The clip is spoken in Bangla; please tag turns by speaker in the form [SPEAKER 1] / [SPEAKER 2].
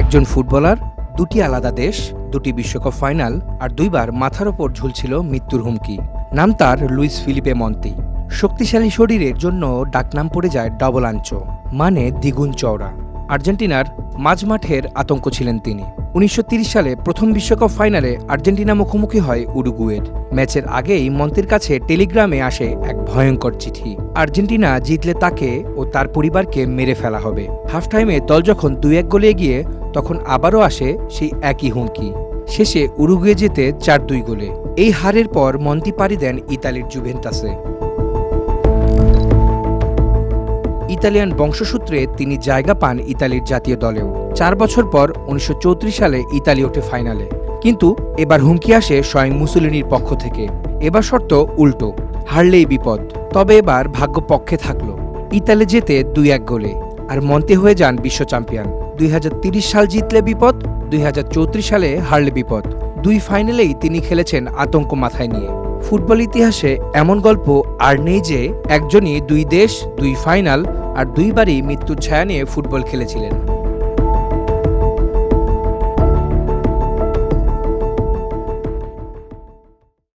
[SPEAKER 1] একজন ফুটবলার, দুটি আলাদা দেশ, দুটি বিশ্বকাপ ফাইনাল আর দুইবার মাথার ওপর ঝুলছিল মৃত্যুর হুমকি। নাম তার লুইস ফিলিপে মন্তি। শক্তিশালী শরীরের জন্য ডাকনাম পড়ে যায় ডবল আঞ্চো, মানে দ্বিগুণ চওড়া। আর্জেন্টিনার মাঝমাঠের আতঙ্ক ছিলেন তিনি। ১৯৩০ সালে প্রথম বিশ্বকাপ ফাইনালে আর্জেন্টিনা মুখোমুখি হয় উরুগুয়ের। ম্যাচের আগেই মন্তির কাছে টেলিগ্রামে আসে এক ভয়ঙ্কর চিঠি। আর্জেন্টিনা জিতলে তাকে ও তার পরিবারকে মেরে ফেলা হবে। হাফ টাইমে দল যখন ২-১ গোলে এগিয়ে, তখন আবারও আসে সেই একই হুমকি। শেষে উরুগুয়ে জেতে ৪-২ গোলে। এই হারের পর মন্তি পাড়ি দেন ইতালির জুভেন্টাসে। ইতালিয়ান বংশসূত্রে তিনি জায়গা পান ইতালির জাতীয় দলেও। ৪ বছর পর ১৯৩৪ সালে ইতালি ওঠে ফাইনালে। কিন্তু এবার হুমকি আসে স্বয়ং মুসোলিনির পক্ষ থেকে। এবার শর্ত উল্টো, হারলেই বিপদ। তবে এবার ভাগ্য পক্ষে থাকলো। ইতালি জেতে ২-১ গোলে, আর মন্তি হয়ে যান বিশ্ব চ্যাম্পিয়ন। ২০৩০ সাল জিতলে বিপদ, ২০৩৪ সালে হারলে বিপদ। দুই ফাইনালেই তিনি খেলেছেন আতঙ্ক মাথায় নিয়ে। ফুটবল ইতিহাসে এমন গল্প আর নেই যে একজনই দুই দেশ, দুই ফাইনাল আর দুইবারই মৃত্যুর ছায়া নিয়ে ফুটবল খেলেছিলেন।